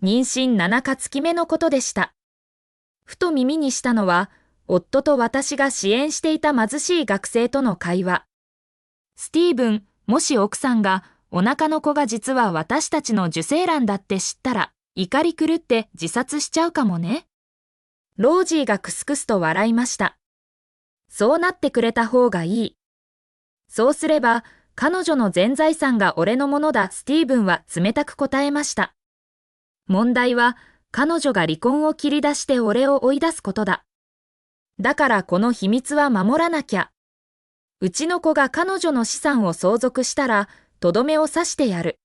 妊娠7か月目のことでした。ふと耳にしたのは、夫と私が支援していた貧しい学生との会話。スティーブン、もし奥さんがお腹の子が実は私たちの受精卵だって知ったら、怒り狂って自殺しちゃうかもね。ロージーがクスクスと笑いました。そうなってくれた方がいい。そうすれば、彼女の全財産が俺のものだ。スティーブンは冷たく答えました。問題は、彼女が離婚を切り出して俺を追い出すことだ。だからこの秘密は守らなきゃ。うちの子が彼女の資産を相続したら、とどめを刺してやる。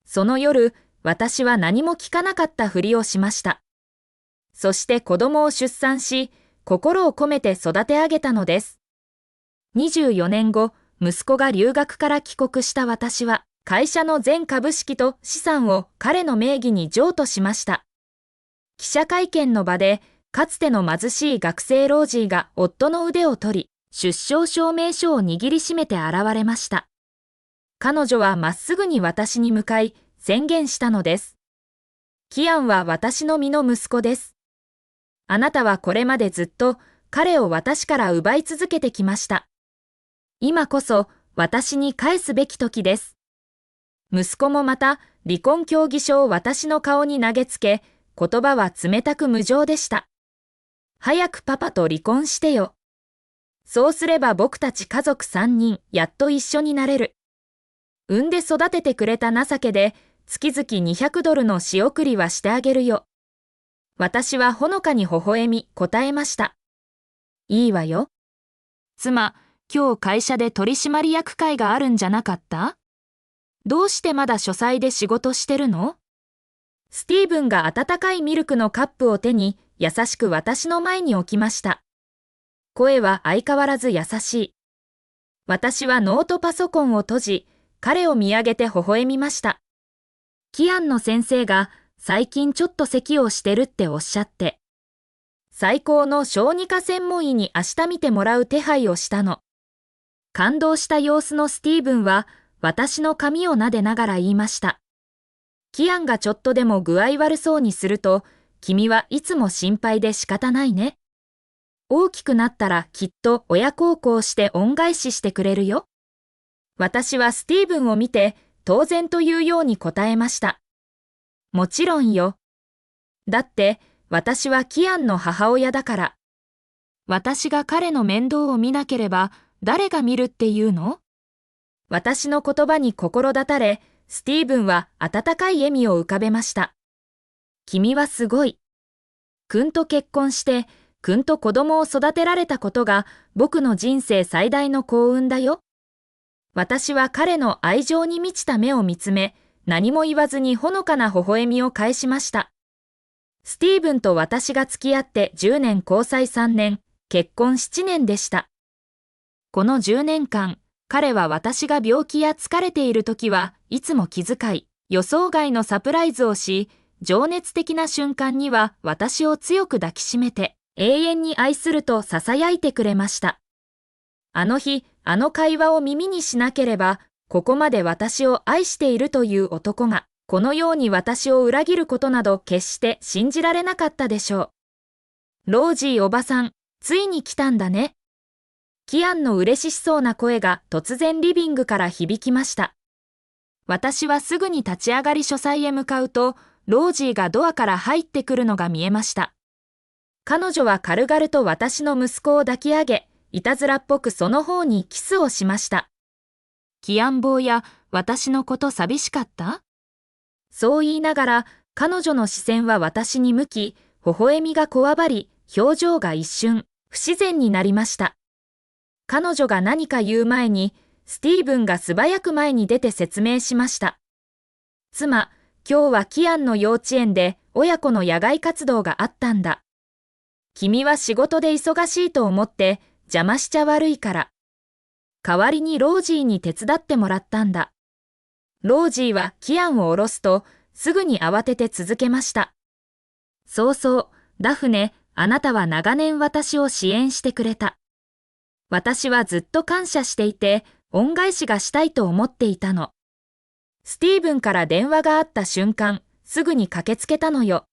その夜、私は何も聞かなかったふりをしました。そして子供を出産し、心を込めて育て上げたのです。24年後、息子が留学から帰国した私は、会社の全株式と資産を彼の名義に譲渡しました。記者会見の場で、かつての貧しい学生ロージーが夫の腕を取り、出生証明書を握りしめて現れました。彼女はまっすぐに私に向かい、宣言したのです。キアンは私の身の息子です。あなたはこれまでずっと彼を私から奪い続けてきました。今こそ私に返すべき時です。息子もまた離婚協議書を私の顔に投げつけ、言葉は冷たく無情でした。早くパパと離婚してよ。そうすれば僕たち家族3人やっと一緒になれる。産んで育ててくれた情けで月々$200の仕送りはしてあげるよ。私はほのかに微笑み答えました。いいわよ。妻、今日会社で取締役会があるんじゃなかった？どうしてまだ書斎で仕事してるの？スティーブンが温かいミルクのカップを手に優しく私の前に置きました。声は相変わらず優しい。私はノートパソコンを閉じ、彼を見上げて微笑みました。キアンの先生が最近ちょっと咳をしてるっておっしゃって。最高の小児科専門医に明日見てもらう手配をしたの。感動した様子のスティーブンは私の髪を撫でながら言いました。キアンがちょっとでも具合悪そうにすると、君はいつも心配で仕方ないね。大きくなったらきっと親孝行して恩返ししてくれるよ。私はスティーブンを見て当然というように答えました。もちろんよ。だって私はキアンの母親だから。私が彼の面倒を見なければ誰が見るっていうの？私の言葉に心立たれ、スティーブンは温かい笑みを浮かべました。君はすごい。君と結婚して、君と子供を育てられたことが僕の人生最大の幸運だよ。私は彼の愛情に満ちた目を見つめ、何も言わずにほのかな微笑みを返しました。スティーブンと私が付き合って10年交際3年、結婚7年でした。この10年間、彼は私が病気や疲れている時はいつも気遣い、予想外のサプライズをし、情熱的な瞬間には私を強く抱きしめて、永遠に愛すると囁いてくれました。あの日、あの会話を耳にしなければ、ここまで私を愛しているという男が、このように私を裏切ることなど決して信じられなかったでしょう。ロージーおばさん、ついに来たんだね。キアンの嬉しそうな声が突然リビングから響きました。私はすぐに立ち上がり書斎へ向かうと、ロージーがドアから入ってくるのが見えました。彼女は軽々と私の息子を抱き上げ、いたずらっぽくその方にキスをしました。キアン坊や、私のこと寂しかった？そう言いながら、彼女の視線は私に向き、微笑みがこわばり、表情が一瞬、不自然になりました。彼女が何か言う前に、スティーブンが素早く前に出て説明しました。妻、今日はキアンの幼稚園で親子の野外活動があったんだ。君は仕事で忙しいと思って邪魔しちゃ悪いから。代わりにロージーに手伝ってもらったんだ。ロージーはキアンを下ろすとすぐに慌てて続けました。そうそう、ダフネ、あなたは長年私を支援してくれた。私はずっと感謝していて、恩返しがしたいと思っていたの。スティーブンから電話があった瞬間、すぐに駆けつけたのよ。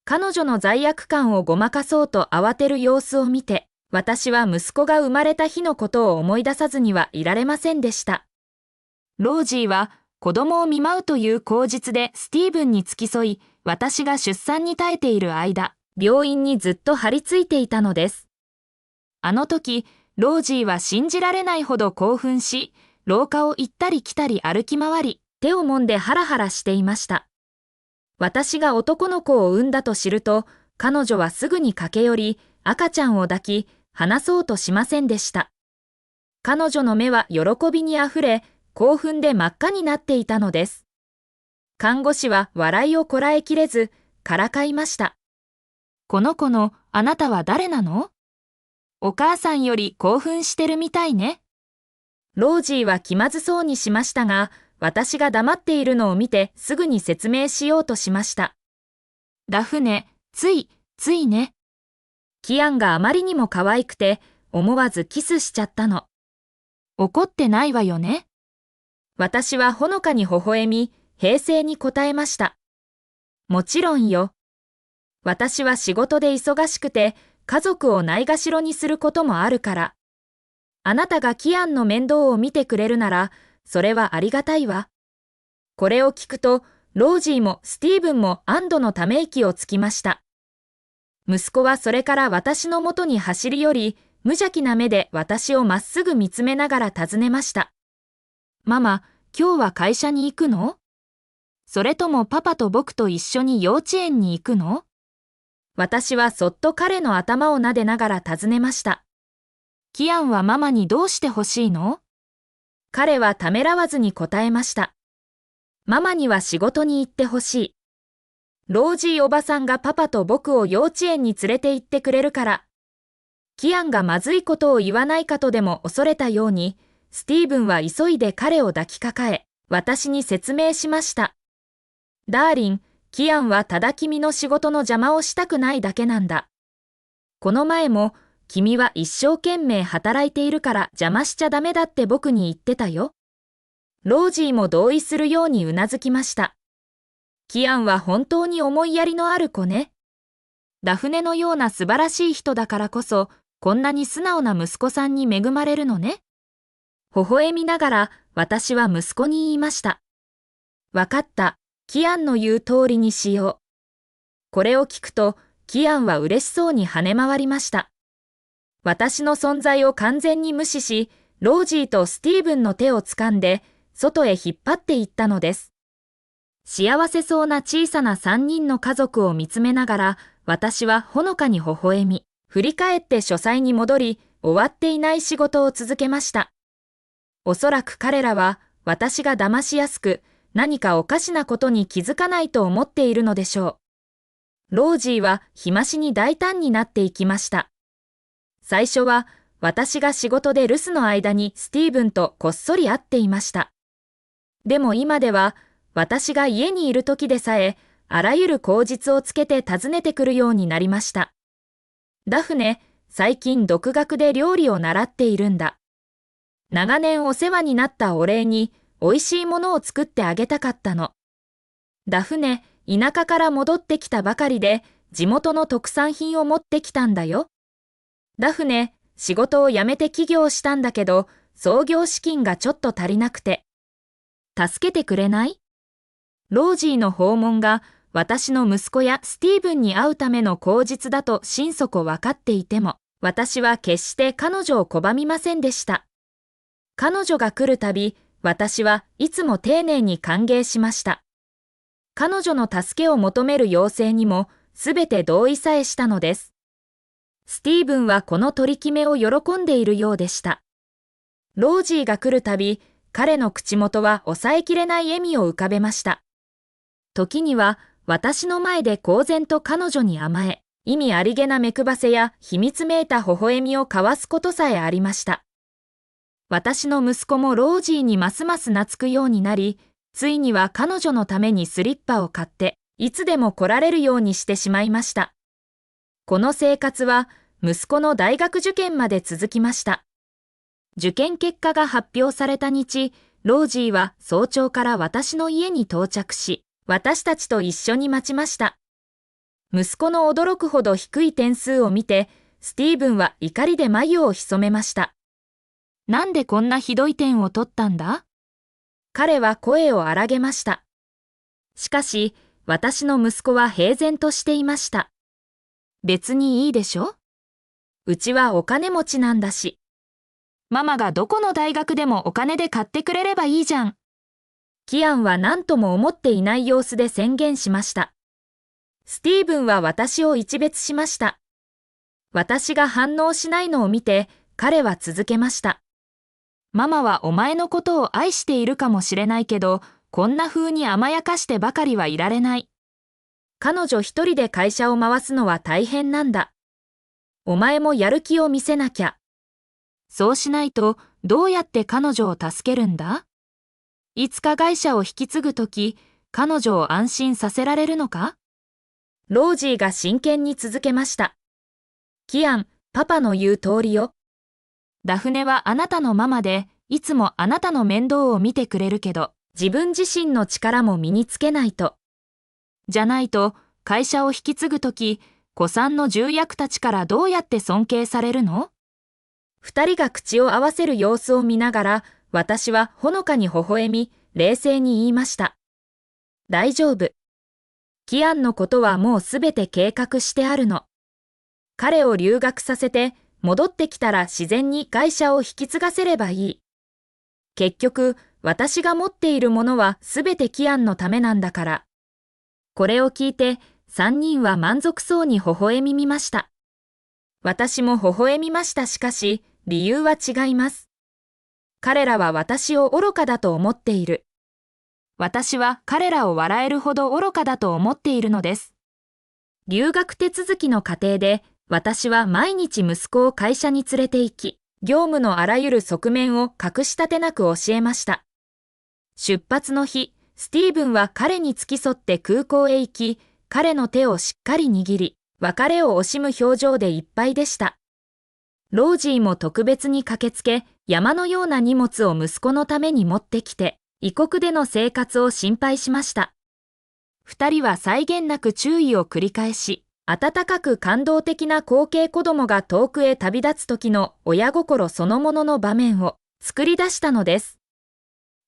彼女の罪悪感をごまかそうと慌てる様子を見て、私は息子が生まれた日のことを思い出さずにはいられませんでした。ロージーは子供を見舞うという口実でスティーブンに付き添い、私が出産に耐えている間、病院にずっと張り付いていたのです。あの時、ロージーは信じられないほど興奮し、廊下を行ったり来たり歩き回り、手を揉んでハラハラしていました。私が男の子を産んだと知ると、彼女はすぐに駆け寄り、赤ちゃんを抱き、離そうとしませんでした。彼女の目は喜びにあふれ、興奮で真っ赤になっていたのです。看護師は笑いをこらえきれず、からかいました。この子のあなたは誰なの？お母さんより興奮してるみたいね。ロージーは気まずそうにしましたが、私が黙っているのを見てすぐに説明しようとしました。ダフネ、ついね。キアンがあまりにも可愛くて、思わずキスしちゃったの。怒ってないわよね。私はほのかに微笑み、平静に答えました。もちろんよ。私は仕事で忙しくて、家族をないがしろにすることもあるから。あなたがキアンの面倒を見てくれるなら、それはありがたいわ。これを聞くと、ロージーもスティーブンも安堵のため息をつきました。息子はそれから私のもとに走り寄り、無邪気な目で私をまっすぐ見つめながら尋ねました。ママ、今日は会社に行くの？それともパパと僕と一緒に幼稚園に行くの？私はそっと彼の頭を撫でながら尋ねました。キアンはママにどうしてほしいの？彼はためらわずに答えました。ママには仕事に行ってほしい。ロージーおばさんがパパと僕を幼稚園に連れて行ってくれるから。キアンがまずいことを言わないかとでも恐れたように、スティーブンは急いで彼を抱きかかえ、私に説明しました。ダーリン、キアンはただ君の仕事の邪魔をしたくないだけなんだ。この前も、君は一生懸命働いているから邪魔しちゃダメだって僕に言ってたよ。ロージーも同意するようにうなずきました。キアンは本当に思いやりのある子ね。ダフネのような素晴らしい人だからこそ、こんなに素直な息子さんに恵まれるのね。微笑みながら私は息子に言いました。わかった、キアンの言う通りにしよう。これを聞くと、キアンは嬉しそうに跳ね回りました。私の存在を完全に無視し、ロージーとスティーブンの手を掴んで、外へ引っ張っていったのです。幸せそうな小さな3人の家族を見つめながら、私はほのかに微笑み、振り返って書斎に戻り、終わっていない仕事を続けました。おそらく彼らは、私が騙しやすく、何かおかしなことに気づかないと思っているのでしょう。ロージーは日増しに大胆になっていきました。最初は私が仕事で留守の間にスティーブンとこっそり会っていました。でも今では私が家にいる時でさえあらゆる口実をつけて訪ねてくるようになりました。ダフネ、最近独学で料理を習っているんだ。長年お世話になったお礼に美味しいものを作ってあげたかったの。ダフネ、田舎から戻ってきたばかりで地元の特産品を持ってきたんだよ。ダフネ、仕事を辞めて起業したんだけど、創業資金がちょっと足りなくて。助けてくれない？ロージーの訪問が私の息子やスティーブンに会うための口実だと心底分かっていても、私は決して彼女を拒みませんでした。彼女が来るたび、私はいつも丁寧に歓迎しました。彼女の助けを求める要請にも、すべて同意さえしたのです。スティーブンはこの取り決めを喜んでいるようでした。ロージーが来るたび、彼の口元は抑えきれない笑みを浮かべました。時には、私の前で公然と彼女に甘え、意味ありげな目くばせや秘密めいた微笑みを交わすことさえありました。私の息子もロージーにますます懐くようになり、ついには彼女のためにスリッパを買って、いつでも来られるようにしてしまいました。この生活は息子の大学受験まで続きました。受験結果が発表された日、ロージーは早朝から私の家に到着し、私たちと一緒に待ちました。息子の驚くほど低い点数を見て、スティーブンは怒りで眉を潜めました。なんでこんなひどい点を取ったんだ？彼は声を荒げました。しかし、私の息子は平然としていました。別にいいでしょ？うちはお金持ちなんだし。ママがどこの大学でもお金で買ってくれればいいじゃん。キアンは何とも思っていない様子で宣言しました。スティーブンは私を一別しました。私が反応しないのを見て、彼は続けました。ママはお前のことを愛しているかもしれないけど、こんな風に甘やかしてばかりはいられない。彼女一人で会社を回すのは大変なんだ。お前もやる気を見せなきゃ。そうしないと、どうやって彼女を助けるんだ？いつか会社を引き継ぐとき、彼女を安心させられるのか？ロージーが真剣に続けました。キアン、パパの言う通りよ。ダフネはあなたのママで、いつもあなたの面倒を見てくれるけど、自分自身の力も身につけないと。じゃないと、会社を引き継ぐとき、古参の重役たちからどうやって尊敬されるの？二人が口を合わせる様子を見ながら、私はほのかに微笑み、冷静に言いました。大丈夫。キアンのことはもうすべて計画してあるの。彼を留学させて、戻ってきたら自然に会社を引き継がせればいい。結局、私が持っているものはすべてキアンのためなんだから。これを聞いて、三人は満足そうに微笑みました。私も微笑みました。しかし、理由は違います。彼らは私を愚かだと思っている。私は彼らを笑えるほど愚かだと思っているのです。留学手続きの過程で、私は毎日息子を会社に連れて行き、業務のあらゆる側面を隠し立てなく教えました。出発の日、スティーブンは彼に付き添って空港へ行き、彼の手をしっかり握り、別れを惜しむ表情でいっぱいでした。ロージーも特別に駆けつけ、山のような荷物を息子のために持ってきて、異国での生活を心配しました。二人は際限なく注意を繰り返し、温かく感動的な光景、子供が遠くへ旅立つ時の親心そのものの場面を作り出したのです。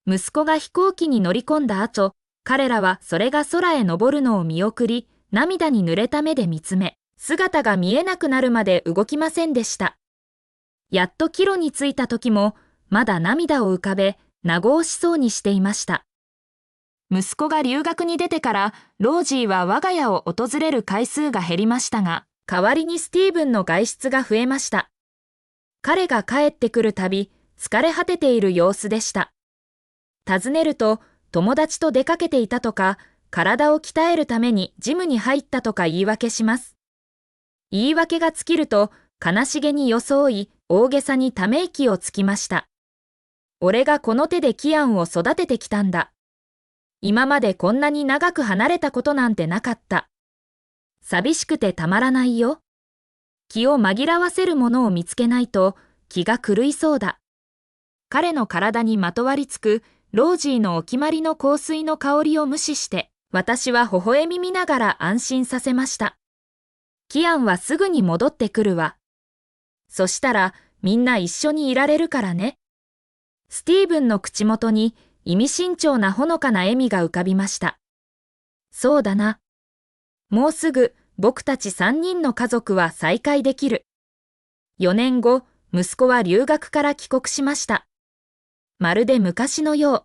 息子が飛行機に乗り込んだ後、彼らはそれが空へ昇るのを見送り、涙に濡れた目で見つめ、姿が見えなくなるまで動きませんでした。やっと帰路に着いた時も、まだ涙を浮かべ、和しそうにしていました。息子が留学に出てから、ロージーは我が家を訪れる回数が減りましたが、代わりにスティーブンの外出が増えました。彼が帰ってくるたび、疲れ果てている様子でした。尋ねると、友達と出かけていたとか、体を鍛えるためにジムに入ったとか言い訳します。言い訳が尽きると、悲しげに装い、大げさにため息をつきました。俺がこの手でキアンを育ててきたんだ。今までこんなに長く離れたことなんてなかった。寂しくてたまらないよ。気を紛らわせるものを見つけないと気が狂いそうだ。彼の体にまとわりつくロージーのお決まりの香水の香りを無視して、私は微笑み見ながら安心させました。キアンはすぐに戻ってくるわ。そしたらみんな一緒にいられるからね。スティーブンの口元に意味深長なほのかな笑みが浮かびました。そうだな。もうすぐ僕たち3人の家族は再会できる。4年後、息子は留学から帰国しました。まるで昔のよう。